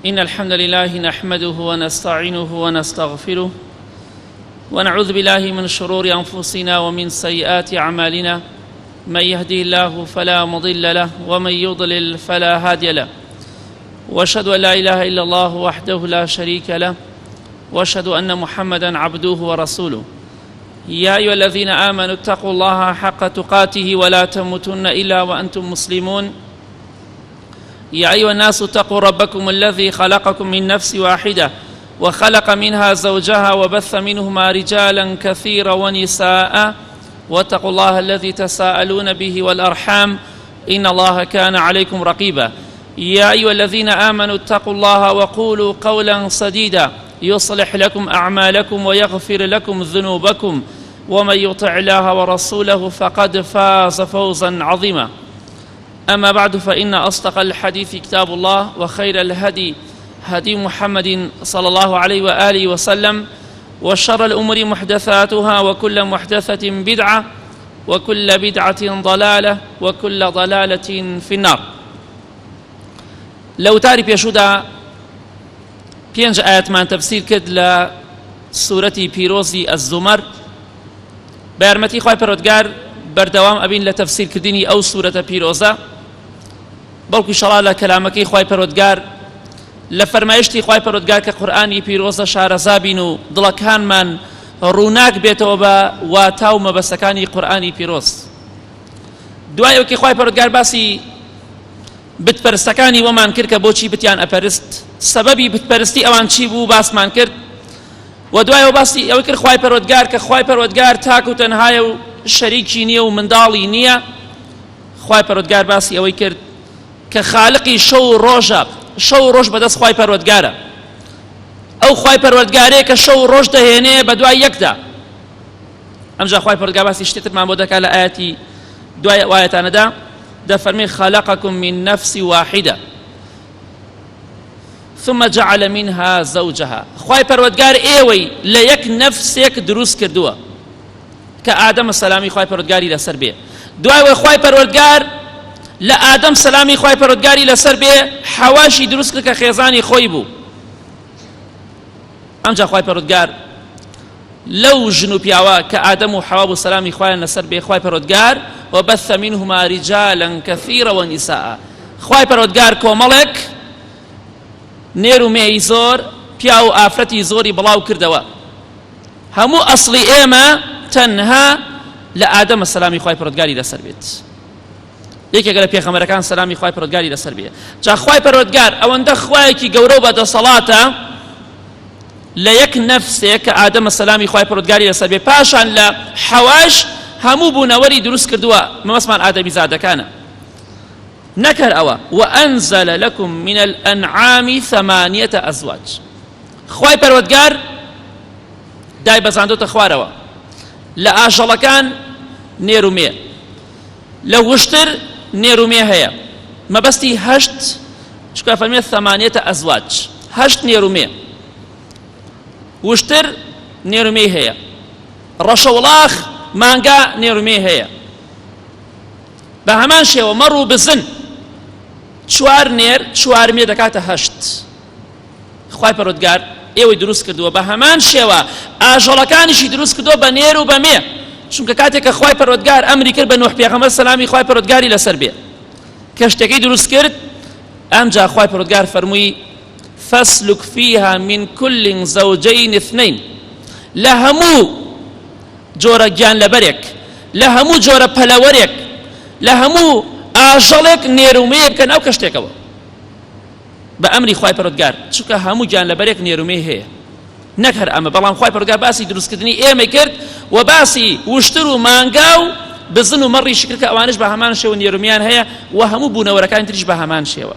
إن الحمد لله نحمده ونستعينه ونستغفره ونعوذ بالله من شرور أنفسنا ومن سيئات أعمالنا من يهدي الله فلا مضل له ومن يضلل فلا هادي له وأشهد أن لا إله إلا الله وحده لا شريك له وأشهد أن محمدا عبده ورسوله يا أيها الذين آمنوا اتقوا الله حق تقاته ولا تموتن إلا وأنتم مسلمون يا أيها الناس اتقوا ربكم الذي خلقكم من نفس واحدة وخلق منها زوجها وبث منهما رجالا كثيرا ونساء واتقوا الله الذي تساءلون به والأرحام إن الله كان عليكم رقيبا يا أيها الذين آمنوا اتقوا الله وقولوا قولا سديدا يصلح لكم أعمالكم ويغفر لكم ذنوبكم ومن يطع الله ورسوله فقد فاز فوزا عظيما أما بعد فإن أصدق الحديث كتاب الله وخير الهدي هدي محمد صلى الله عليه وآله وسلم وشر الأمور محدثاتها وكل محدثة بدعة وكل بدعة ضلالة وكل ضلالة في النار. لو تاری پێشودا 5 ئاەتمان تەفسیر کرد لە سوورەتی پیرۆزی ئەز-زومەر. بە یارمەتی خوای پەروەردگار بەردەوام ئەبین لە تەفسیرکردنی ئەو سوورەتە پیرۆزە، بەڵکو ئینشەڵڵا لە کەلامەکەی خوای پەروەردگار لە فەرمایشتی خوای پەروەردگار کە قورئانی پیرۆزە شارەزا بین و دڵەکانمان ڕووناک بێتەوە بە واتا و مەبەستەکانی قورئانی پیرۆز. دوایەوەکی خوای پەروەردگار باسی بتپەرستەکانی وەمان کرد کە بۆچی بتیان ئەپەرست، سەبەبی بتپەرستی ئەوان چی بوو باسمان کرد، و دوایەوە باسی ئەوەی کرد خوای پەروەردگار کە خوای پەروەردگار تاک و تەنهایە و شەریکی نییە و منداڵی نییە. خوای پەروەردگار باسی ئەوەی کرد کە خالقی شەو و ڕۆژە، شەو و ڕۆژ بەدەست خوای پەروەردگارە، ئەو خوای پەروەردگارەیە کە شەو و ڕۆژ دەهێنێ بە دوای یەکدا. ئەمجا خوای پەروەردگار باسی شتێترمان بۆ دەکات لە ئاەتی دوای ئاەتانەدا، دەفەرمێ خلقكم من نفس واحدة ثم جعل منها زوجها. خوای پەروەردگار ئێوەی لە یەک نەفسێک دروست کردووە کە ئادەمە سەلامی خوای پەروەردگاری لەسەر بێ. دوایەوە خوای پەروەردگار لە ئادەم سەلامی خوای پەروەردگاری لەسەر بێ حەواشی دروست کرد کە خێزانی خۆی بوو. ئەمجا خوای پەروەردگار لەو ژن و پیاوە کە ئادەم و حەوا بوو سەلامی خوایان لەسەر بێ، خوای پەروەردگار وبث منهما رجالا كثيرا ونساء. خوای پەروەردگار کۆمەڵێک نێر و مێی زۆر، پیا و ئافرەتی زۆری بڵاو کردەوە. هەموو ئەسڵی ئێمە تەنها لە ئادەمە سەلامی خوای پەروەردگاری لەسەر بێت، یەکێک لە پێغەمبەرەکان سەلامی خوای پەروەردگاری لەسەر بێ. جا خوای پەروەردگار ئەوەندە خوایەکی گەورە و بەدەسەڵاتە لە یەک نەفسێک کە ئادەمە سەلامی خوای پەروەردگاری لەسەر بێ، پاشان لە حەواش هەموو بوونەوەری دروست کردووە، مەمەسمان ئادەمی زادەکانە. نەکەر ئەوە وأنزل لكم من الأنعام 8 أزواج. خوای پەروەردگار دای بەزاندۆتە خوارەوە لە ئاژەڵەکان نێر و مێ، لە وشتر نێر و مێ هەیە، مەبەستی 8 چکە فەرمێت 8 أزواج، 8 نێر و مێ، وشتر نێر و مێ هەیە، ڕەشەوڵاخ مانگا نێر و مێ هەیە. بە هەمان شێوە مەڕ و بزن 4 نێر 4 مێ دەکاتە 8. خوای پەروەردگار ئێوەی دروست کردووە، بە هەمان شێوە ئاژەڵەکانیشی دروست کردووە بە نێر و بە مێ، چونکە کاتێک کە خوای پەروەردگار ئەمری کرد بە نوح پێغەمبەر سەلامی خوای پەروەردگاری لەسەر بێ کە شتێکەی دروست کرد، ئەمجا خوای پەروەردگار فەرمووی فاسلك فيها من كل زوجين 2. لە هەموو جۆرە گیانلەبەرێک، لە هەموو جۆرە پەلەوەرێک، لە هەموو ئاژەڵێک نێر و مێ بکەن ئەو کەشتێکەوە بە ئەمری خوای پەروەردگار، چونکە هەموو گیانلەبەرێک نێر و مێ هەیە. نەک هەر ئەمە، بەڵام خوای پەروەردگار باسی دروستکردنی ئێمە کرد و باسی وشتر و مانگا و بزن و مەڕیشی کرد کە ئەوانش بە هەمان شێوە نێر و مێیان هەیە و هەموو بوونەوەرەکانی تریش بە هەمان شێوە.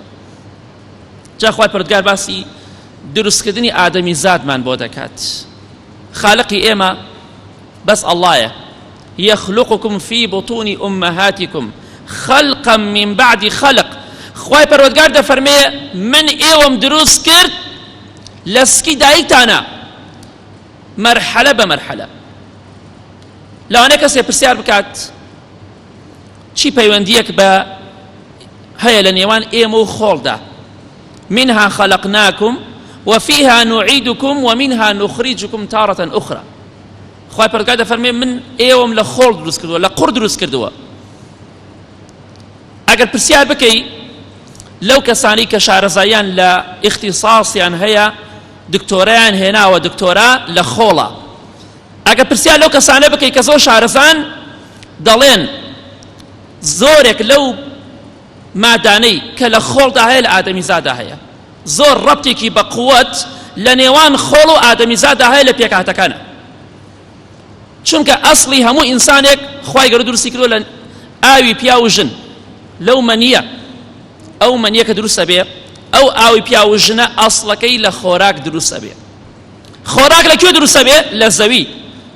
جا خوای پەروەردگار باسی دروستکردنی ئادەمی زادمان بۆ دەکات. خالقی ئێمە بەس ئەڵڵایە. يخلقكم في بطون أمهاتكم خلقا من بعد خلق. خوای پەروەردگار دەفەرمێ من ئێوەم دروست کرد لەسکی دایکتانە، مەرحەلە بە مەرحەلە. لەوانەیە کەسێ پرسیار بکات چی پەیوەندیەک بە هەیە لە نێوان ئێمە و خۆڵدا، منها خلقناكم وفيها نعيدكم ومنها نخرجكم تارة أخرى. خوای پەروەردگار دەفەرمێ من ئێوەم لە خۆڵ دروست کردووە، لە قوڕ دروست کردووە. ئەگەر پرسیار بکەی لەو کەسانی کە شارەزاییان لە اختصاصیان هەیە دکتۆرەیان هێناوە دکتۆرا لە خۆڵە، ئەگەر پرسیار لەو کەسانە بکەی کە زۆر شارەزان دەڵێن زۆرێک لەو مادانەی کە لە خۆڵدا هەیە لە ئادەمیزادا هەیە، زۆر ڕەبتێکی بە قووەت لە نێوان خۆڵ و ئادەمیزادا هەیە لە پێکهاتەکانە. چونکە ئەسڵی هەموو ئینسانێک خوای گەورە دروستی کردووە لە ئاوی پیا و ژن، لەو مەنیە ئەو مەنیە کە دروستە بێ ئەو ئاوی پیا و ژنە ئەسڵەکەی لە خۆراک دروستە بێ. خۆراک لەکوێ دروستە بێ؟ لە زەوی،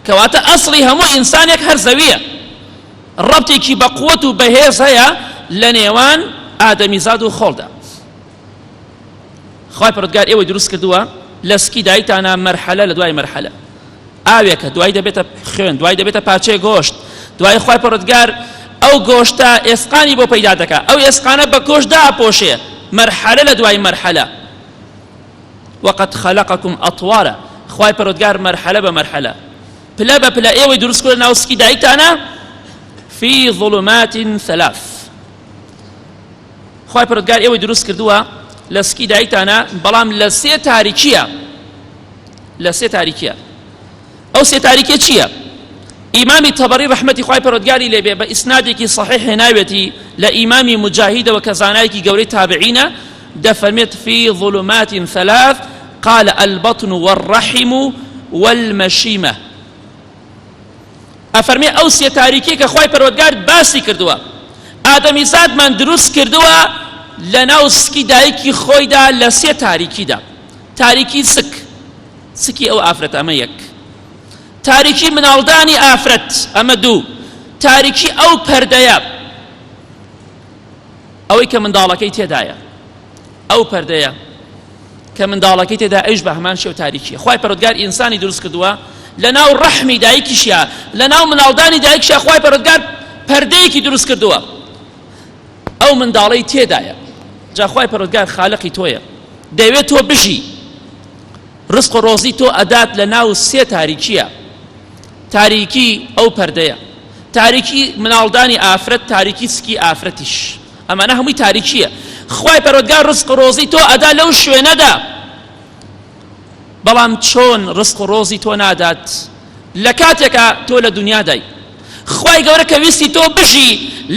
کەواتە ئەسڵی هەموو ئینسانێک هەر زەویە. ڕەبتێکی بە قووەت و بەهێز هەیە لە نێوان ئادەمیزاد و خۆڵدا. خوای پەروەردگار ئێوەی دروست کردووە لە سکی دایتانە مەرحەلە لە دوای مەرحەلە، ئاوێکە دوای دەبێتە خوێن، دوای دەبێتە پاچەی گۆشت، دوای خوای پەروەردگار ئەو گۆشتە ئێسقانی بۆ پەیدا دەکات، ئەو ئێسقانە بە گۆشت داپۆشێ، مەرحەلە لە دوای مەرحەلە. وقد خلقكم أطوارا، خوای پەروەردگار مەرحەلە بە مەرحەلە پلە بە پلە ئێوەی دروست کردووە ناو سکی دایتانە في ظلمات ثلاث. خوای پەروەردگار ئێوەی دروست کردووە لە سکی دایتانە بەڵام لە سێ تاریکیە، لە سێ تاریکیە. ئەو سێ تاریکیە چییە؟ ئیمامی تەبەری ڕەحمەتی خوای پەروەردگاری لێبێ بە ئیسنادێکی صحیح هێناوێتی لە ئیمامی مجاهیدەوە کە زانایەکی گەورەی تابعینە دەفەرمێت في ظلمات ثلاث قال البطن والرحم والمشيمة. ئەفەرمێ ئەو سێ تاریکی کە خوای پەروەردگار باسی کردووە ئادەمیزادمان دروست کردووە لە ناو سکی دایکی خۆیدا لە سێ تاریکیدا. تاریکی سکی ئەو ئافرەت ئەمە یەک، تاریکی مناڵدانی ئافرەت ئەمە دوو، تاریکی ئەو پەردەیە ئەوەی کە منداڵەکەی تێدایە، ئەو پەردەیە کە منداڵەکەی تێدا ئەوش بە هەمان شێو تاریکیە. خوای پەروەردگار ئینسانی دروست کردووە لە ناو ڕەحمی دایکیشە، لە ناو مناڵدانی دایکیشە خوای پەروەردگار پەردەیەکی دروست کردووە، ئەو منداڵەی تێدایە. جا خوای پەروەردگار خالقی تۆیە، دەیەوێت تۆ بژی، ڕزق و ڕۆزی تۆ ئەدات لە ناو سێ تاریکیە. تاریکی ئەو پەردەیە، تاریکی مناڵدانی ئافرەت، تاریکی سکی ئافرەتیش، ئەمانە هەمووی تاریکیە. خوای پەروەردگار ڕزق و ڕۆزی تۆ ئەدا لەو شوێنەدا، بەڵام چۆن ڕزق و ڕۆزی تۆ نادات لە کاتێکە تۆ لە دنیادای. خوای گەورە کە ویستی تۆ بژی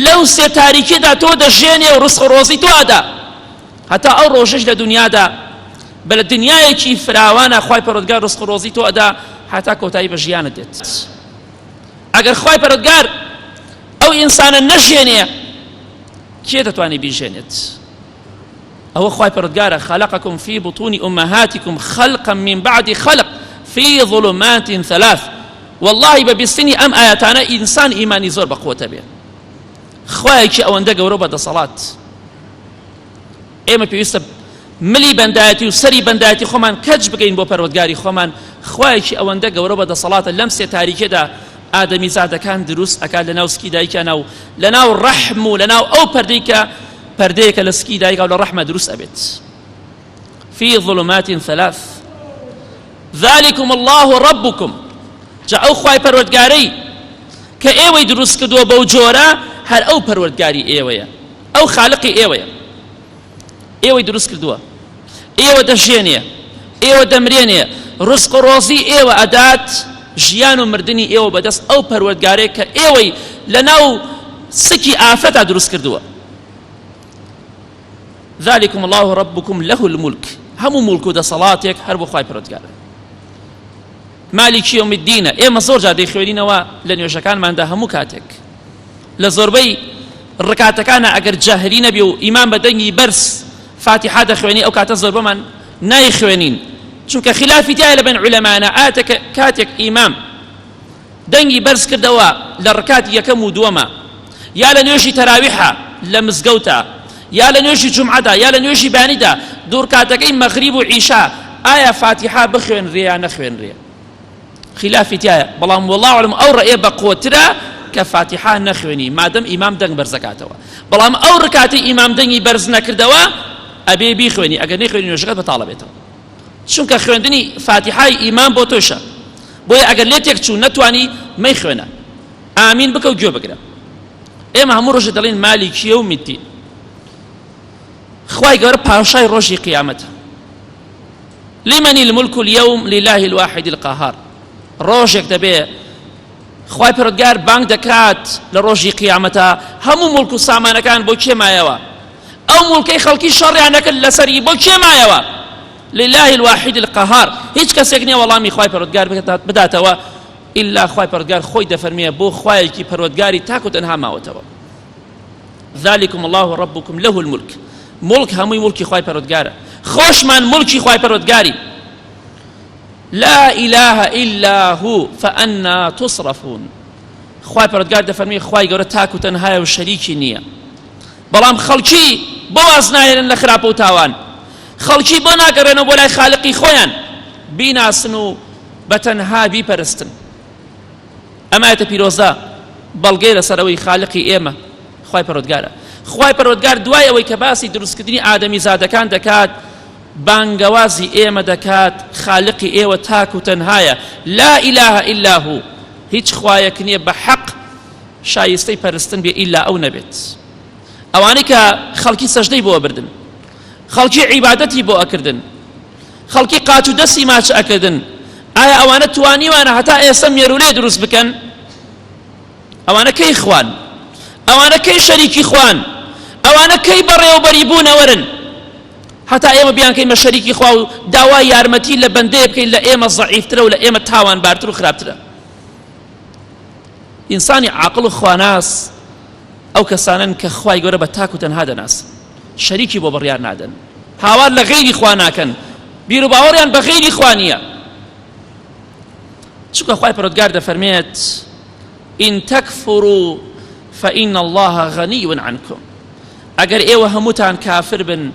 لەو سێ تاریکیدا تۆ دەژێنێ و ڕزق و ڕۆزی تۆ ئەدا، هەتا ئەو ڕۆژەش لە دنیادا بە لە دنیایەکی فراوانە خوای پەروەردگار ڕزق و ڕۆزی تۆ ئەدا هەتا کۆتایی بە ژیانت دێت. ئەگەر خوای پەروەردگار ئەو ئینسانە نەژێنێ کێ دەتوانێت بیژێنێت؟ ئەوە خوای پەروەردگارە خلقكم في بطون أمهاتكم خلقا من بعد خلق في ظلمات ثلاث. والله ببیستنی ئەم ئاەتانە ئینسان ئیمانی زۆر بەقووەتە بێ. خوایەکی ئەوەندە گەورە بەدەسەڵات، ئێمە پێویستە ملی بەندایەتی و سەری بەندایەتی خۆمان کەج بگەین بۆ پەروەردگاری خۆمان. خوایەکی ئەوەندە گەورە بەدەسەڵاتە لەم سێ تاریکێدا ئادەمیزادەکان دروست ئەکات لە ناو سکی دایکانە و لە ناو ڕەحم و لە ناو ئەو پەردەیەکە لە سکی دایکە و لە ڕەحمە دروست ئەبێت. في ظلمات ثلاث ذلكم الله ربكم. جا ئەو خوای پەروەردگارەی کە ئێوەی دروست کردووە بەو جۆرە هەر ئەو پەروەردگاری ئێوەیە، ئەو خالقی ئێوەیە، ئێوەی دروست کردووە، ئێوە دەژێنێ، ئێوە دەمرێنێ، ڕزق و ڕۆزی ئێوە ئەدات، ژیان و مردنی ئێوە بەدەست ئەو پەروەردگارەیە کە ئێوەی لە ناو سکی ئافرەتا دروست کردووە. ذلكم الله ربكم له الملك. هەموو مولک و دەسەڵاتێک هەر بۆ خوای پەروەردگارە. مالکی یوم الدینە. ئێمە زۆر جار دەیخوێنینەوە لە نوێژەکانماندا هەموو کاتێک لە زۆربەی ڕکاتەکانە ئەگەر جاهلی نەبێ و ئیمان بە دەنگی بەرز فاتحە دەخوێنی ئەو کاتە زۆربەمان نایخوێنین، چونکە خلافی تایە لە بین عولەمانە. ئاتەکە کاتێک ئیمام دەنگی بەرز کردەوە لە ڕکاتی یەکەم و دووەمە، یا لە نوێژی تەراویحە لە مزگەوتە، یا لە نوێژی جومعەدا، یا لە نوێژی بانیدا، دوور کاتەکەی مەغریب و عیشا، ئایا فاتحە بخوێنرێ یا نەخوێنرێ؟ خلافی تایە، بەڵام والله ئەعلم ئەو ڕێیە بەقوترە کە فاتحە نەخوێنی مادەم ئیمام دەنگ بەرز دەکاتەوە. بەڵام ئەو ڕکاتی ئیمام دەنگی بەرز نەکردەوە ئەبێ بیخوێنی ئەگەر نەیخوێنی نوێژەکەت بەتاڵە بێتەوە چونکە خوێندنی فاتحای ئیمان بۆ تۆشە بۆیە ئەگەر لێ تێک چوو نەتوانی مەیخوێنە ئامین بکە و گوێ بگرە ئێمە هەموو ڕۆژە دەڵێن مالیکیە و میددین خوای گەورە پاشای ڕۆژی قیامەتە لمن الملك اليوم لله الواحد القهار ڕۆژێک دەبێ خوای پەروەردگار بانگ دەکات لە ڕۆژی قیامەتە هەموو مڵک و سامانەکان بۆ کێ مایەوە ئەو مڵکەی خەڵکی شەڕیان نەکرد لەسەری بۆ کێ مایەوە لله الواحد القهار هیچ کەسێک نییە وەڵامی خوای پەروەردگار بداتەوە ئیلا خوای پەروەردگار خۆی دەفەرمێ بۆ خوایەکی پەروەردگاری تاک و تەنها ماوەتەوە ذلكم الله ربكم له الملك ملک هەمووی ملکی خوای پەروەردگارە خۆشمان ملکی خوای پەروەردگاری لا إله إلا هو فأنا تصرفون خوای پەروەردگار دەفەرمێ خوای گەورە تاک و تەنهایە و شەریکی نییە بەڵام خەڵکی بۆ واز ناهێنن لە خراپە و تاوان خەڵکی بۆ ناگەڕێنەوە بۆ لای خالقی خۆیان بیناسن و بەتەنها بیپەرستن ئەمایەتە پیرۆزە بەڵگەی لەسەرەوەی خالقی ئێمە خوای پەروەردگارە خوای پەروەردگار دوای ئەوەی کە باسی دروستکردنی ئادەمی زادەکان دەکات بانگەوازی ئێمە دەکات خالقی ئێوە تاک و تەنهایە لا إله إلا هو هیچ خوایەک نییە بە حەق شایستەی پەرستن بێ ئیلا ئەو نەبێت ئەوانەی کە خەڵکی سەجدەی بۆ بردن خەڵکی عیبادەتی بۆ ئەکردن خەڵکی قاچ و دەستی ماچ ئەکردن ئایا ئەوانە توانیوانە هەتا ئێستا مێرولێ دروست بکەن ئەوانە کەی خوان ئەوانە کەی شەریکی خوان ئەوانە کەی بەڕێوەبەری بوونەوەرن هەتا ئێمە بیان کەیمە شەریکی خوا و داوای یارمەتی لە بەندەیە بکەین لە ئێمە زەعیفترە و لە ئێمە تاوانبارتر و خراپترە ئینسانی عاقڵ و خواناس ئەو کەسانن کە خوای گەورە بە تاک و تەنها دەناسن شەریکی بۆ بڕیار نادەن هاوار لە غەیری خوا ناکەن بیر و باوەڕیان بە غەیری خوا نییە چونکە خوای پەروەردگار دەفەرمێت إن تكفروا فإن الله غني عنكم ئەگەر ئێوە هەمووتان کافر بن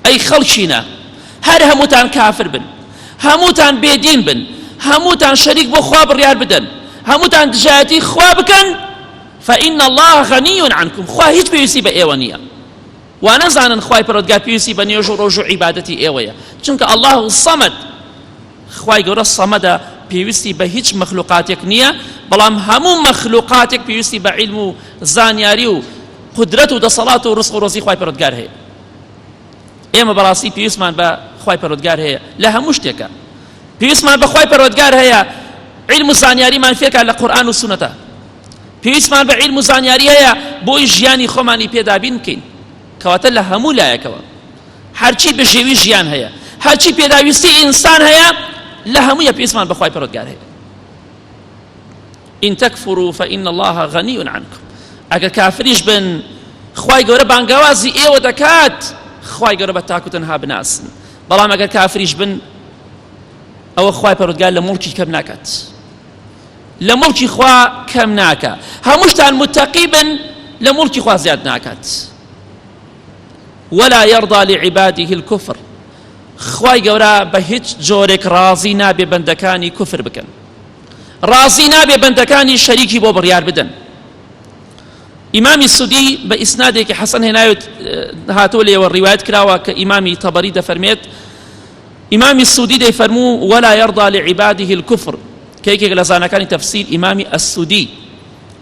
ئەی خەڵکینە هەر هەمووتان کافر بن هەمووتان بێدین بن هەمووتان شەریک بۆ خوا بڕیار بدەن هەمووتان دژایەتی خوا بکەن فإن الله غني عنكم خوا هیچ پێویستی بە ئێوە نییە وانەزانن خوای پەروەردگار پێویستی بە نوێژ و ڕۆژ و عیبادەتی ئێوەیە چونکە الله الصەمەد خوای گەورە سەمەدە پێویستی بە هیچ مەخلوقاتێک نییە بەڵام هەموو مەخلوقاتێک پێویستی بە عیلم و زانیاری و قدرەت و دەسەڵات و ڕزق و ڕۆزی خوای پەروەردگار هەیە ئێمە بەڕاستی پێویستمان بە خوای پەروەردگار هەیە لە هەموو شتێکە پێویستمان بە خوای پەروەردگار هەیە عیلم و زانیاریمان فێرکە لە قورئان و سونەتە پێویستمان بە عیلم و زانیاری هەیە بۆی ژیانی خۆمانی پێدابین بکەین کەواتە لە هەموو لایەکەوە هەرچی بەشێوی ژیان هەیە هەرچی پێداویستی ئینسان هەیە لە هەموویە پێویستمان بە خوای پەروەردگار هەیە إن تكفروا فإن الله غني عنكم ئەگەر کافریش بن خوای گەورە بانگەوازی ئێوە دەکات خوای گەورە بە تاک و تەنها بناسن بەڵام ئەگەر کافریش بن ئەوە خوای پەروەردگار لە مڵکی کەم ناکات لە مڵکی خوا کەم ناکە هەموو شتان متەقی بن لە مڵکی خوا زیاد ناکات ولا يرضى لعباده الكفر خوای گەورە بە هیچ جۆرێک ڕازی نابێ بەندەکانی کوفر بکەن ڕازی نابێ بەندەکانی شەریکی بۆ بڕیار بدەن ئیمامی سودی بە ئیسنادێکی حەسەن هێناوێت هاتووە لێوە ڕیوایەت کراوە کە ئیمامی تەبەری دەفەرمێت ئیمامی سودی دەیفەرموو ولا يرضى لعباده الكفر کە یەکێک لە زانەکانی تەفسیر ئیمامی السودی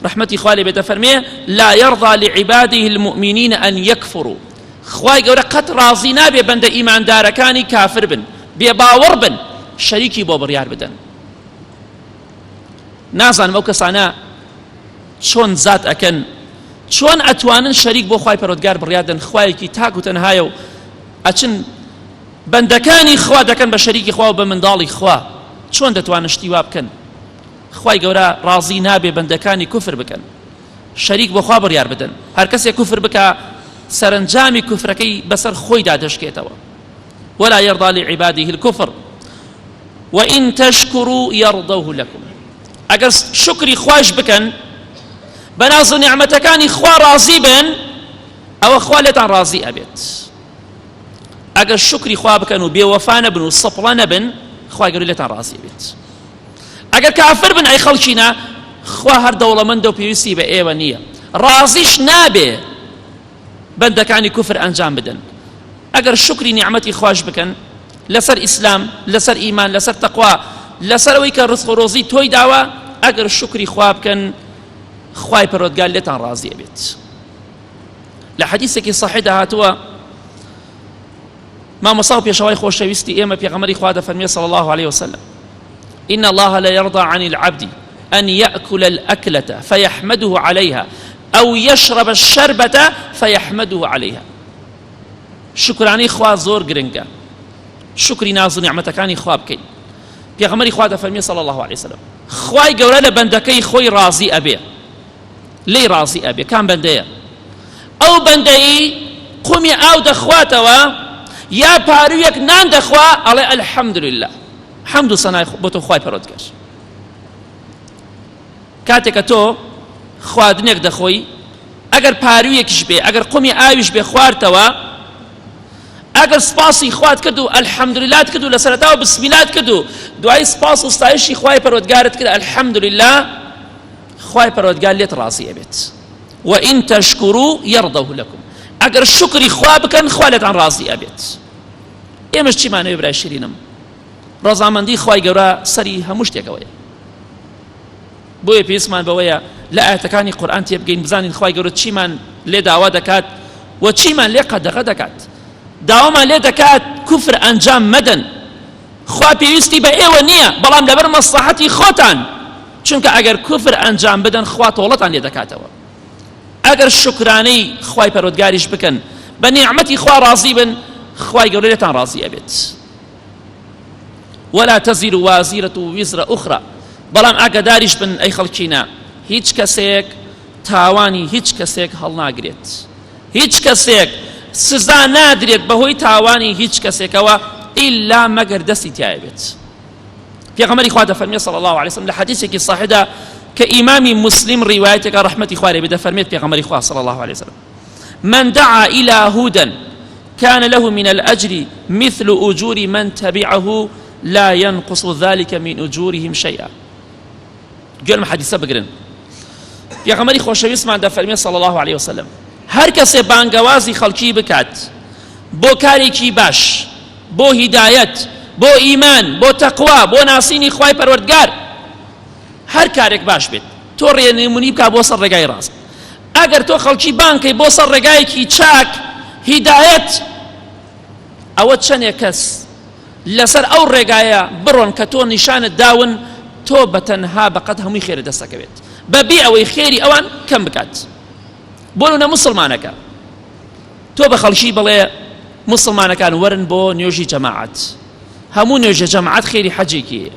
ڕەحمەتی خوا لێ بێ دەفەرمێ لا يرضى لعباده المؤمنين أن يكفروا خوای گەورە قەت ڕازی نابێ بەندە ئیماندارەکانی کافر بن بێباوەڕ بن شەریکی بۆ بڕیار بدەن نازانم ئەو کەسانە چۆن زات ئەکەن چۆن ئەتوانن شەریک بۆ خوای پەروەردگار بڕیار بدەن خوایەکی تاک و تەنهایە و ئەچن بەندەکانی خوا دەکەن بە شەریکی خوا و بە منداڵی خوا چۆن دەتوانن شتی وا بکەن خوای گەورە ڕازی نابێ بەندەکانی کوفر بکەن شەریک بۆ خوا بڕیار بدەن هەر کەسێک کوفر بکە سەرنجامی کوفرەکەی بەسەر خۆیدا دەشکێتەوە ولا يرضى لعباده الكفر وإن تشكروا يرضوه لكم ئەگەر شکری خوش بکەن بەناز و نیعمەتەکانی خوا ڕازی بن ئەوە خوا لێتان ڕازی ئەبێت ئەگەر شکری خوا بکەن و بێوەفا نەبن و سەپڵە نەبن خوای گەورە لێتان ڕازی ئەبێت ئەگەر کافر بن ئەی خەڵکینە خوا هەر دەوڵەمەندە و پێویستی بە ئێوە نییە ڕازیش نابێ بەندەکانی کوفر ئەنجام بدەن ئەگەر شکری نیعمەتی خوش بکەن لەسەر ئیسلام لەسەر ئیمان لەسەر تەقوا لەسەر ئەوەی کە ڕزق و ڕۆزی تۆی داوە ئەگەر شکری خوا بکەن خوای پەروەردگار لێتان ڕازیە بێت. لە حەدیثێکی صحیح داهاتووە مامۆستا و پێشەوای خۆشەویستی ئێمە پێغەمبەری خوا دەفەرمێ صلی الله عليه وسلم إن الله لا يرضى عن العبد أن يأكل الأكلة فيحمده عليها أو يشرب الشربة فيحمده عليها. شكراني خوا زور گرنگە شکری ناز و نیعمەتەکانی خوا بکەین. پێغەمبەری خوا دەفەرمێ صلی الله عليه وسلم خوای گەورە لە بەندەکەی خۆی ڕازی ئەبێ لێی ڕازی ئەبێ. کام بەندەیە؟ ئەو بەندەی قومی ئاو دەخواتەوە یا پارویەک نان دەخوا ئەڵێ ئەلحەمدولله حەمد و سەنای بۆ تۆ خوای پەروەردگار. کاتێکە تۆ خواردنێک دەخۆی ئەگەر پارویەکیش بێ ئەگەر قومی ئاویش بێ خواردتەوە ئەگەر سپاسی خوات کرد و ئەلحەمدوللات کرد و لە سەرەتاوە بسمیلات کرد و دوای سپاس و ستایشی خوای پەروەردگارت کرد ئەلحەمدولله خوای پەروەردگار لێت ڕازی ئەبێت. وئین تەشکوروا یەرضەه لەکم ئەگەر شکری خوا بکەن خوا لێتان ڕازی ئەبێت. ئێمەش چیمانەوێ برای شیرینم؟ ڕەزامەندی خوای گەورە سەری هەموو شتێکەوەیە. بۆیە پێویستمان بەوەیە لە ئاەتەکانی قورئان تێبگەین بزانین خوای گەورە چیمان لێ داوا دەکات و چیمان لێ قەدەغە دەکات. داوامان لێ دەکات کوفر ئەنجام مەدەن. خوا پێویستی بە ئێوە نییە بەڵام لەبەر مەسلحەتی خۆتان، چونکە ئەگەر کوفر ئەنجام بدەن خوا تۆڵەتان لێ دەکاتەوە. ئەگەر شکرانەی خوای پەروەردگاریش بکەن بە نیعمەتی خوا ڕازی بن خوای گەورە لێتان ڕازی ئەبێت. ولا تزر وازرة وزر أخرى بەڵام ئاگاداریش بن ئەی خەڵکینە هیچ کەسێک تاوانی هیچ کەسێک هەڵناگرێت، هیچ کەسێک سزا نادرێت بەهۆی تاوانی هیچ کەسێکەوە ئیلا مەگەر دەستی تایە بێت. پێغەمبەری خوا دەفەرمێ صلی الله عليه وسلم لە حەدیثێکی صحیحدا کە ئیمامی مسلم ڕیوایەتێکە ڕەحمەتی خوا لێ بێ دەفەرمێت پێغەمبەری خوا صلی الله عليه وسلم من دعا إلى هدى كان له من الأجر مثل أجور من تبعه لا ينقص ذلك من أجورهم شيئا. گوێرم حەدیثە بگرن. پێغەمبەری خۆشەویستمان دەفەرمێ صلی الله عليه وسلم هەر کەسێ بانگەوازی خەڵکی بکات بۆ کارێکی باش، بۆ هیدایەت، بۆ ئیمان، بۆ تەقوا، بۆ ناسینی خوای پەروەردگار، هەر کارێک باش بێت تۆ ڕێنمونی بکە بۆ سەر ڕێگای ڕاست. ئەگەر تۆ خەڵکی بانکەی بۆ سەر ڕێگایەکی چاک هیدایەت، ئەوە چەندێک کەس لەسەر ئەو ڕێگایە بڕۆن کە تۆ نیشانت داون تۆ بەتەنها بەقەد هەمووی خێرە دەستەکەوێت بەبێ ئەوەی خێری ئەوان کەم بکات. بۆ نمونە موسڵمانەکە تۆ بە خەڵکی بڵێ موسڵمانەکان وەرن بۆ نوێژی جەماعەت، هەموو نوێژە جەماعەت خێری حەجێکی.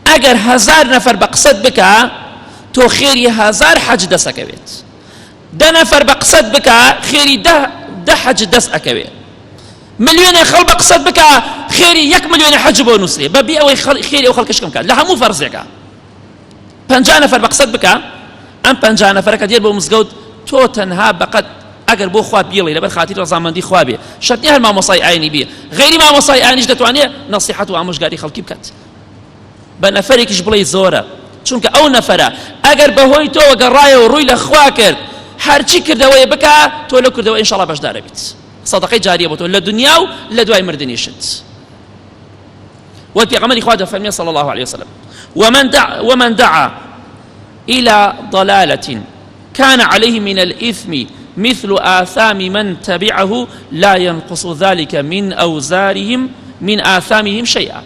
ئەگەر 1000 نەفەر بە قسەت بکە تۆ خێری 1000 حەج دەستەکەوێت. 10 نەفەر بە قسەت بکە خێری 10 حەج دەست ئەکەوێت. مليونێ خەڵ بە قسەت بکە خێری 1 ملیۆنی حەج بۆ نووسێ بەبێ ئەوەی خێری ئەو خەڵکەش کەم بکات لە هەموو فەرزێکە. 50 نەفەر بە قسەت بکە ئەم 50 نەفەرەکە دێت بۆ مزگەوت تۆ تەنها بەقەت ئەگەر بۆ خوا بیڵێ لەبەر خاتی ڕەزامەندی خوا بێ شەرت نییە هەر مامۆسای ئاینی بێ، غەیری مامۆسای ئاینیش دەتوانێت نەسیحەت و ئامۆژگاری خەڵکی بکات. بە نەفەرێکیش بڵێ زۆرە، چونکە ئەو نەفەرە ئەگەر بەهۆی تۆ گەڕایەوە ڕووی لە خوا کرد هەرچی کردەوەی بکە تۆ لەو کردەوە ئینشاڵڵا بەشدارە بیت. صدقەی جاریە بۆ تۆ لە دنیا و لە دوای مردنیشت. وپێغەمبەری خوا دەفەرمێ صلی الله عليه وسلم ومن دعا إلى ضلالة كان عليه من الإثم مثل آثام من تبعه لا ينقص ذلك من آثامهم شيئا.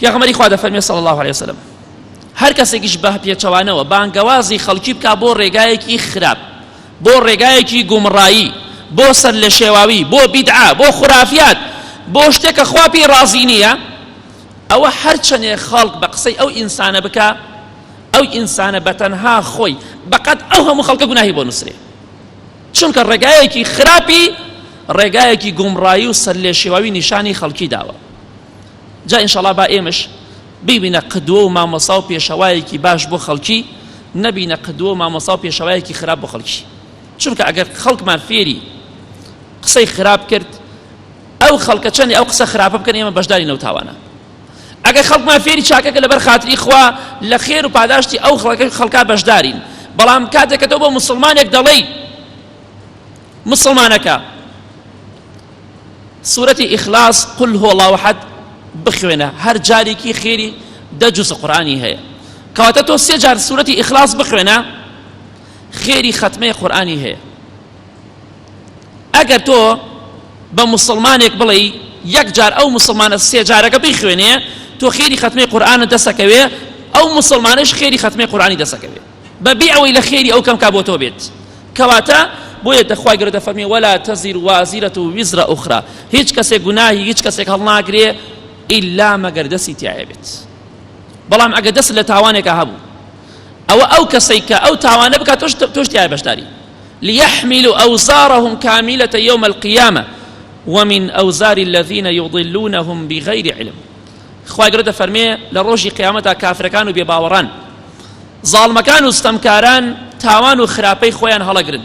پێغەمبەری خوا دەفەرمێ صلی الله عليه وسلم هەر کەسێکیش بە پێچەوانەوە بانگەوازی خەڵکی بکا بۆ ڕێگایەکی خراپ، بۆ ڕێگایەکی گومڕایی، بۆ سەر لە شێواوی، بۆ بیدعا، بۆ خورافیات، بۆ شتێکە خوا پێی ڕازی نییە، ئەوە هەرچەندێ خەڵک بە قسەی ئەو ئینسانە بکە ئەو ئینسانە بەتەنها خۆی بەقەت ئەو هەموو خەڵکە گوناهی بۆ نووسرێ، چونکە ڕێگایەکی خراپی ڕێگایەکی گومڕایی و سەر لێ شێواوی نیشانی خەڵکی داوە. جا ئینشەڵڵا با ئێمەش ببینە قدوە و مامۆستا و پێشەوایەکی باش بۆ خەڵکی، نەبینە قدوە و مامۆستا و پێشەوایەکی خراپ بۆ خەڵکی. چونکە ئەگەر خەڵکمان فێری قسەی خراپ کرد ئەو خەڵکە چەندی ئەو قسە خراپە بکەن ئێمە بەشداری نەوتاوانە. ئەگەر خەڵکمان فێری چاکەکە لەبەر خاتری خوا لە خێر و پاداشتی ئەو خەڵکە بەشدارین. بەڵام کاتێکە تۆ بۆ موسڵمانێک دەڵێی موسڵمانەکە سورەتی ئیخلاس قل هو الله أحد بخوێنە هەر جارێکی خێری 10 جوز قورآنی هەیە کەواتە تۆ 3 جار سورەتی ئیخلاس بخوێنە خێری ختمەی قورآنی هەیە ئەگەر تۆ بە مسلمانێک بڵێ یەک جار ئەو مسلمانە 3 جارەکە بخوێنێ تۆ خێری ختمەی قورآنە دەسەکەوێ ئەو مسلمانش خێری ختمەی قورآنی دەسەکەوێ بەبێ ئەوەی لە خێری ئەو کەم کا بۆ تۆ بێت کەواتە بۆیە دەخوای گەورە دەفەرمێ ولا تزر وازرة وزر أخرى هیچ کەسێک گوناهی هیچ کەسێک هەڵناگرێ ئیلا مەگەر دەستی تایە بێت بەڵام ئەگەر دەست لە تاوانێکە هەبوو ئەو کەسەی کە ئەو تاوانە بکات تۆش تایە بەشداری ليحملوا أوزارهم كاملة يوم القيامة ومن أوزار الذين يضلونهم بغير علم خوای گەورە دەفەرمێ لە ڕۆژی قیامەتا کافرەکان و بێباوەڕان زاڵمەکان و ستەمکاران تاوان و خراپەی خۆیان هەڵەگرن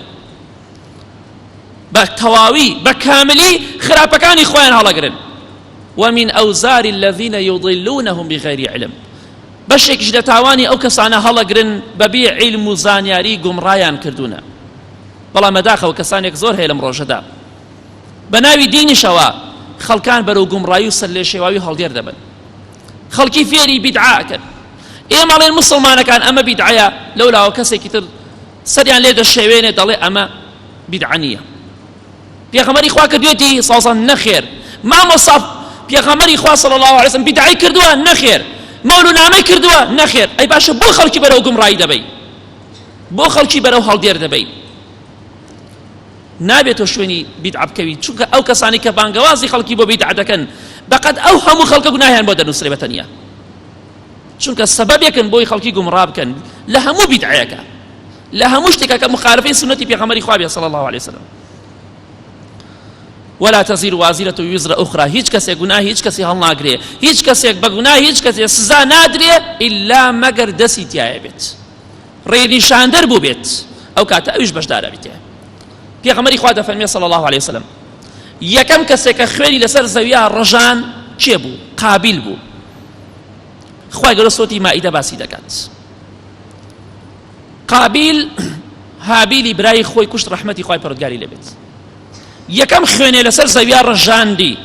بە تەواوی بە کاملی خراپەکانی خۆیان هەڵەگرن ومن أوزار الذين يضلونهم بغير علم بەشێکیش لە تاوانی ئەو کەسانە هەڵەگرن بەبێ عیلم و زانیاری گومڕایان کردوونە بەڵام بەداخەوە کەسانێک زۆر هەیە لەم ڕۆژەدا بە ناوی دینیشەوە خەڵکان بەرەو گومڕایی و سەرلێشێواوی هەڵدێر دەبن خەڵکی فێری بیدعاکەن ئێمەڵێن مسلمانەکان ئەمە بیدعەیە لەولاوە کەسێکی تر سەریان لێ دەشێوێنێ دەڵێ ئەمە بیدعە نییە پێغەمبەری خوا کردوێتی ساڵسان نەخێر مامۆستا پێغەمبەری خوا صلی الله علیه وسلم بیدعەی کردووە نەخێر مەولونامەی کردووە نەخێر ئەی باشە بۆ خەڵکی بەرەو گومڕایی دەبەی بۆ خەڵکی بەرەو هەڵدێر دەبەی نابێتەوە شوێنی بیدعە بکەوی چونکە ئەو کەسانی کە بانگەوازی خەڵکی بۆ بیدعە دەکەن بەقەد ئەو هەموو خەڵکە گوناهیان بۆ دەنووسرێ بەتەنیا چونکە سەبەبێکن بۆی خەڵکی گومڕا بکەن لە هەموو بیدعەیەکە لە هەموو شتێکە کە مخالفەی سنەتی پێغەمبەری خوا بێ صلی الله علیه وسلم ولا تزر وازرة وزر أخرى هیچ کەسێک گوناهی هیچ کەسی هەڵناگرێ هیچ کەسێک بە گوناهی هیچ کەسێک سزا نادرێ ئیلا مەگەر دەستی تایە بێت ڕێنیشاندەر بوو بێت ئەو کاتە ئەویش بەشدارە بێت پێغەمبەری خوا دەفەرمێ صلی الله علیه وسلم یەکەم کەسێک کە خوێنی لەسەر زەویا ڕژان کێ بوو قابیل بوو خوای گەورە سۆتی مائیدە باسی دەکات قابیل هابیلی برای خۆی کوشت ڕەحمەتی خوای پەروەردگاری لێبێت یەکەم خوێنێ لەسەر زەویا ڕژاندی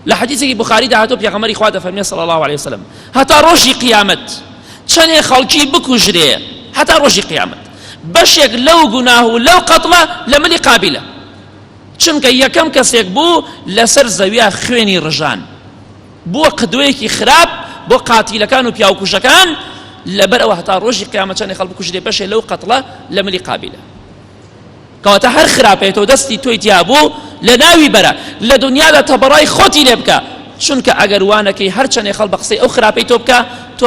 لە حەدیثێکی بوخاری داهاتۆ پێغەمبەری خوا دەفەرمێ صلی الله علیه وسلم هەتا ڕۆژی قیامەت چەندێ خەڵکی بکوژرێ هەتا ڕۆژی قیامەت بەشێک لەو گوناه و لەو قەتڵە لە ملی قابیلە چونکە یەکەم کەسێک بوو لەسەر زەویا خوێنی ڕژان بووە قدوەیەکی خراپ بۆ قاتیلەکان و پیاوکوژەکان لەبەر ئەوە هەتا ڕۆژی قیامەت چەندێ خەڵک بکوژرێ بەشێک لەو قەتڵە لە ملی قابیلە کەواتە هەر خراپێتەوە دەستی تۆی تیا بوو لە ناوی بەرە لە دنیادا تەبەڕای خۆتی لێ بکە چونکە ئەگەر وانەکەی هەر چەندێ خەڵک بە قسەی ئەو خراپەی تۆ بکە تۆ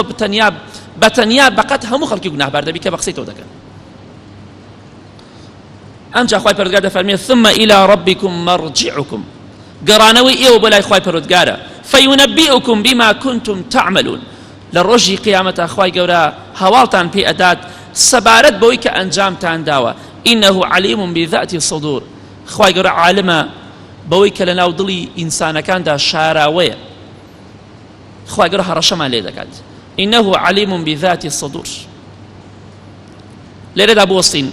بەتەنیا بەقەت هەموو خەڵکی گوناهبار دەبی کە بە قسەی تۆ دەکەن ئەمجا خوای پەروەردگار دەفەرمێ ثم إلى ربكم مرجعكم گەڕانەوەی ئێوە بۆ لای خوای پەروەردگارە فينبئكم بما كنتم تعملون لە ڕۆژی قیامەتە خوای گەورە هەواڵتان پێ ئەدات سەبارەت بەوەی کە ئەنجامتان داوە إنه عليم بذات الصدور خوای گەورە عالمە بەوەی کە لە ناو دڵی ئینسانەکاندا شاراوەیە خوای گەورە هەڕەشەمان لێ دەکات إنه عليم بذات الصدور لێرەدا بوەستین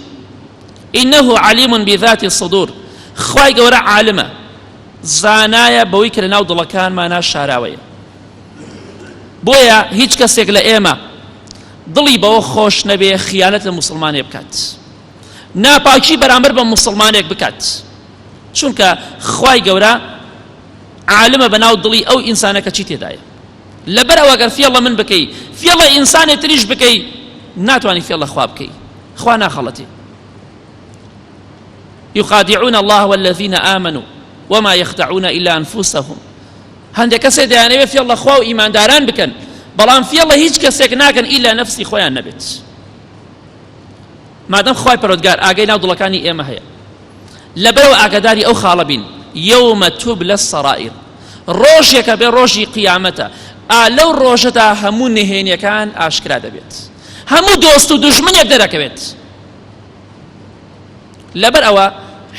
إنه عليم بذات الصدور خوای گەورە عالمە زانایە بەوەی کە لە ناو دڵەکانمانە شاراوەیە بۆیە هیچ کەسێک لە ئێمە دڵی بەوە خۆش نەبێ خیانەت لە مسلمانێ بکات ناپاکی بەرامبەر بە مسلمانێک بکات چونکە خوای گەورە عالمە بەناو دڵی ئەو ئینسانەکە چی تێدایە لەبەر ئەوە گەر فێڵە من بکەی فێڵە ئینسانێک تریش بکەی ناتوانی فێڵە خوا بکەی خوا ناخەڵەتی يخادعون الله والذين آمنوا وما يخدعون إلا أنفسهم هەندێک کەسێ دەیانەوێت فێڵە خوا و ئیمانداران بکەن بەڵام فێڵە هیچ کەسێک ناکەن ئیلا نەفسی خۆیان نەبێت مادەم خوای پەروەردگار ئاگای ناو دڵەکانی ئێمە هەیە لەبەرەوە ئاگاداری ئەو خاڵە بین یەومە تubلى السەرائر ڕۆژێکە بێ ڕۆژی قیامەتە لەو ڕۆژەدا هەموو نهێنیەکان ئاشکرا دەبێت هەموو دۆست و دوژمنێک دەرەکەوێت لەبەر ئەوە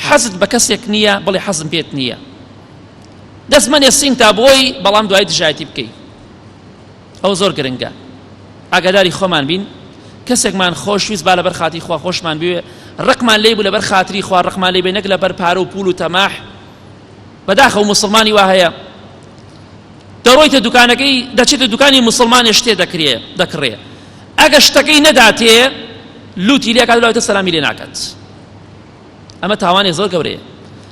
حەزت بە کەسێک نییە بڵێ حەزم پێت نییە دەستمەنێ سینگ تا بۆی بەڵام دوای دژایەتی بکەی ئەو زۆر گرنگە ئاگاداری خۆمان بین کەسێکمان خۆشویست با لەبەر خاتی خوا خۆشمان بوێ ڕقمان لێ بوو لەبەر خاتری خوا ڕقمان لێ بێ نەک لەبەر پارە و پول و تەماح بەداخەوە مسلمانی وا هەیە دەڕۆیتە دوکانەکەی دەچێتە دوکانی مسلمانی شتێ دەکڕێ ئەگە شتەکەی نەداتێ لوتی لێ کات لەوێتە سەلامی لێ ناکات ئەمە تاوانی زۆر گەورەیە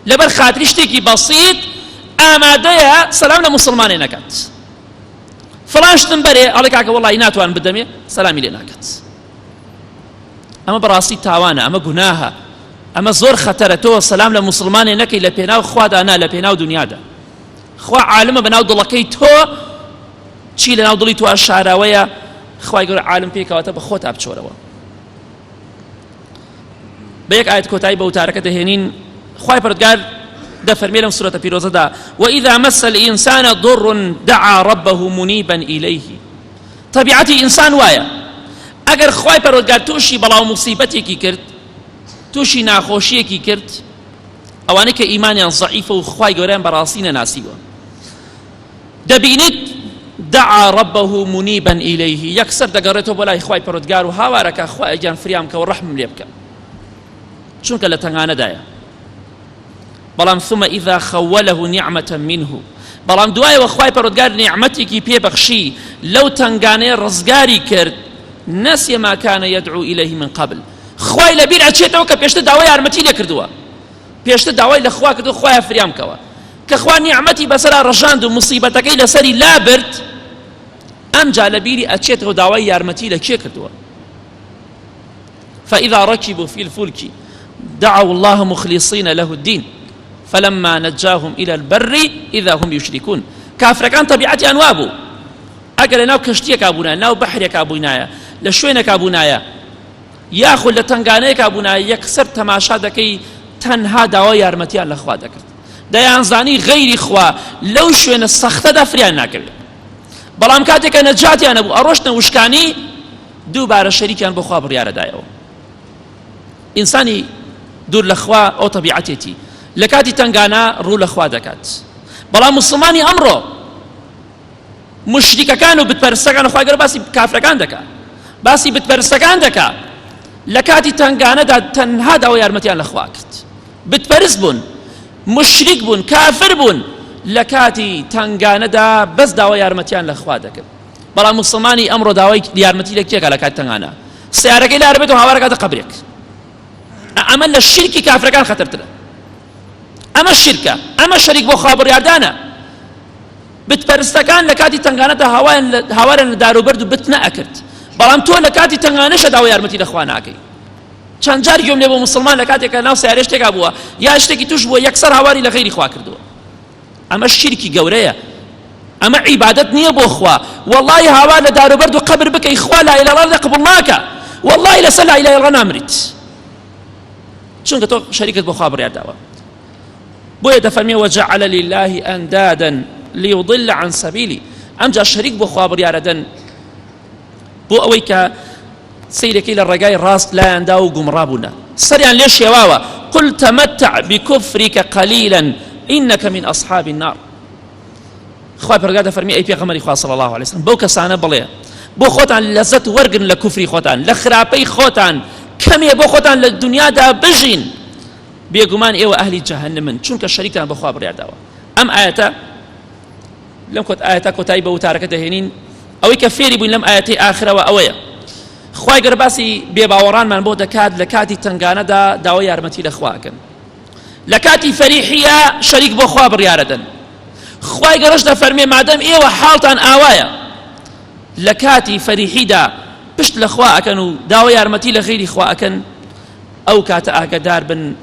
لەبەر خاتری شتێکی بەسیط ئامادەیە سەلام لە مسلمانێ نەکات فڵان شتم بەرێ ئەڵێ کاکە وەڵی ناتوان بدەمێ سەلامی لێ ناکات ئەمە بەڕاستی تاوانە ئەمە گوناهە ئەمە زۆر خەتەرە تۆ سەلام لە مسلمانێ نەکەی لە پێناو خوادا نا لە پێناو دنیادا خوا عالمە بەناو دڵەکەی تۆ چی لە ناو دڵی تۆ شاراوەیە خوای گەورە عالم پێکەواتە بە خۆت بچۆرەوە بە یەک ئاەت کۆتایی بە وتارەکە دەهێنین خوای پەروەردگار دەفەرمێ لەم سورەتە پیرۆزەدا وإذا مس الإنسان ضر دعا ربه منيبا إليه طبيعەتی ئینسان وایە ئەگەر خوای پەروەردگار تووشی بەڵاو موسیبەتێکی کرد تووشی ناخۆشیەکی کرد ئەوانەی کە ئیمانیان ضعیفە و خوای گەورەیان بەڕاستی نەناسیوە دەبینیت دعا ربه منيبا إليه یەکسەر دەگەڕێتەوە بۆ لای خوای پەروەردگار و هاوارەکە خوای گیان فریام کە و ڕەحمم لێ بکە چونکە لە تەنگانەدایە بەڵام ثم إذا خوله نعمة منه بەڵام دوایەوە خوای پەروەردگار نیعمەتێکی پێبەخشی لەو تەنگانەیە ڕزگاری کرد نسي ما كان يدعو إليه من قبل خوای لەبیر ئەچێتەوە کە پێشتر داوای یارمەتی لێ کردووە پێشتر داوای لە خوا کردو خوایە فریام کەوە کە خوا نیعمەتی بەسەرا ڕەژاند و موسیبەتەکەی لەسەری لابرد ئەمجا لەبیری ئەچێتەوە داوای یارمەتی لە کێ کردووە فإذا ركبوا في الفلك دعوا الله مخلصين له الدين فلما نجاهم إلى البر إذا هم يشركون كافركان طبيعتي أنوابو أقل ناو كشتيك أبونا ناو بحريك أبونا لشوينك أبونا ياخذ لتنغانيك أبونا يكسر تماشا دكي تنها داوای یارمەتیان لە خوا دەکرد دەیانزانی غەیری خوا لەو شوێنە سەختەدا فریان ناکرد بەڵام کاتێکە نەجاتیان هەبوو ئەڕۆشتنە وشکانی دووبارە شەریکیان بۆ خوا بڕیارەدایەوە ئینسانی دوور لە خوا ئەو تەبیعەتێتی لە کاتی تەنگانە ڕوو لە خوا دەکات بەڵام مسلمانی ئەمڕۆ مشریکەکان و بتپەرستەکان خوای گەورە باسی کافرەکان دەکات باسی بتپەرستەکان دەکات لە کاتی تەنگانەدا تەنها داوای یارمەتیان لە خوا کرد بتپەرست بوون مشریک بوون کافر بوون لە کاتی تەنگانەدا بەس داوای یارمەتیان لە خوا دەکرد بەڵام مسلمانی ئەمڕۆ داوای یارمەتی لە کێکە لە کاتی تەنگانە سیارەکەی لارە بێت و هاوارەکاتە قەبرێک ئەمە لە شیرکی کافرەکان خەتەرترە ئەمە شیرکە ئەمە شەریک بۆ خوا بڕیاردانە بتپەرستەکان لە کاتی تەنگانەدا هاوارن لە داروبەرد و بت نەئەکرد بەڵام تۆ لە کاتی تەنگانەشە داوای یارمەتی لە خوا ناکەی چەند جار گوێم لێ بۆ مسلمان لە کاتێکە ناو سیارە شتێکا بووە یا شتێکی توش بووە یەکسەر هاواری لە غەیری خوا کردووە ئەمە شیرکی گەورەیە ئەمە عیبادەت نییە بۆ خوا وەڵڵی هاوار لە داروبەرد و قەبر بکەی خوا لا ئیلاها ئیلەڵڵا قبول ناکە وەڵڵی لەسەر لا ئیلاها ئیلەڵڵا نامریت چونکە تۆ شەریکت بۆ خوا بڕیارداوە بۆیە دەفەرمێ وجعل لله أندادا ليضل عن سبيلي ئەمجا شەریک بۆ خوا بڕیارەدەن بۆ ئەوەی کە سیرێکی لە ڕێگای ڕاست لایەندا و گومڕابوونە سەریان لێ شێواوە قل تمتع بكفرك قليلا إنك من أصحاب النار خوای پەروەردگار دەفەرمێ ئەی پێغەمبەری خوا صلی الله عليه وسلم بەو کەسانە بڵێ بۆ خۆتان لەزەت وەرگن لە کوفری خۆتان لە خراپەی خۆتان کەمێ بۆ خۆتان لە دنیادا بژین بێگومان ئێوە ئەهلی جەهەنەمن چونکە شەریکتان بە خوا بڕیارداوە ئەم ئاەتە لەم ئاەتە کۆتایی بە وتارەکە دەهێنین ئەوەی کە فێری بووین لەم ئاەتەی ئاخرەوە ئەوەیە خوای گەورە باسی بێباوەڕانمان بۆ دەکات لە کاتی تەنگانەدا داوای یارمەتی لە خواکەن لە کاتی فەریحیە شەریک بۆ خوا بڕیارەدەن خوای گەورەش دەفەرمێ مادەم ئێوە حاڵتان ئاوایە لە کاتی فەریحیدا پشت لە خوا ئەکەن و داوای یارمەتی لە غەیری خوا ئەکەن ئەو کاتە ئاگادار بن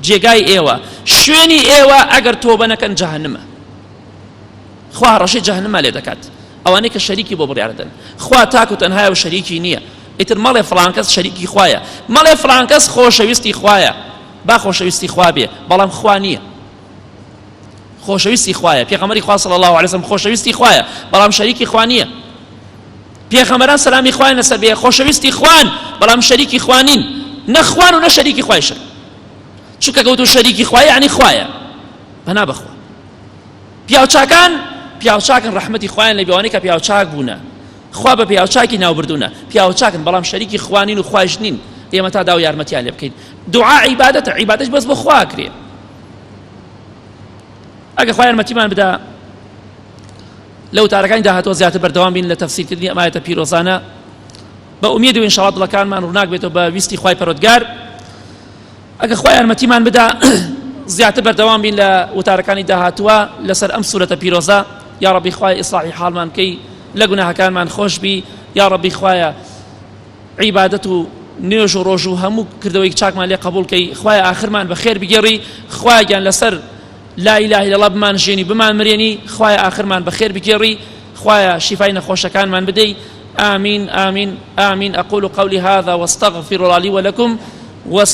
جێگای ئێوە شوێنی ئێوە ئەگەر تۆبە نەکەن جەهەنەمە خوا ڕەشەی جەهەنەمە لێ دەکات ئەوانەی کە شەریکی بۆ بڕیاردەن خوا تاک و تەنهایە و شەریکی نییە ئیتر مەڵێ فڵان کەس شەریکی خوایە مەڵێ فڵان کەس خۆشەویستی خوایە با خۆشەویستی خوا بێ بەڵام خوا نییە خۆشەویستی خوایە پێغەمبەری خوا صلی الله علیه وسلم خۆشەویستی خوایە بەڵام شەریکی خوا نییە پێغەمبەران سەلامی خوایان لەسەر بێ خۆشەویستی خوان بەڵام شەریکی خوا نین نەخوان و نە شەریکی خوایشن چونکە گەوتو شەریکی خوایە یعنی خوایە بەنا بەخوا پیاوچاکن ڕەحمەتی خوایان لە بێوانەی کە پیاوچاک بوونە خوا بە پیاوچاکی ناوبردوونە پیاوچاکن بەڵام شەریکی خوانین و خوایش نین ئێمە تا داوای یارمەتیان لێ بکەین دوعا عیبادەتە عیبادەت بەس بۆ خوا کرێ ئەگە خوای یارمەتیمان بدا لەو تارەکانی داهاتوە زیاتر بەردەوام بین لە تەفسیرکردنی ئەم ئاەتە پیرۆزانە بە ئومید و ئینشاڵڵا دڵەکانمان ڕووناک بێتەوە بە ویستی خوای پەروەردگار. ئەگە خوای یارمەتیمان بدا زیاتر بەردەوام بین لە وتارەکانی داهاتووە لەسەر ئەم سورەتە پیرۆزە. یا رەبی خوای ئیسلاحی حاڵمان بکەی، لە گوناهەکانمان خۆش بی. یا رەبی خوایە عیبادەت و نوێژ و ڕۆژ و هەموو کردەوەی چاکمان لێ قبول کەی. خوایە ئاخرمان بەخێر بگێڕی. خوایەگیان لەسەر لا إله إلا الله بمان ژێنی بمان مرێنی. خوایە ئاخرمان بەخێر بگێڕی. خوایە شیفای نەخۆشەکانمان بدەی. آمين آمين آمين. أقول قولي هذا واستغفر الله لي ولكم.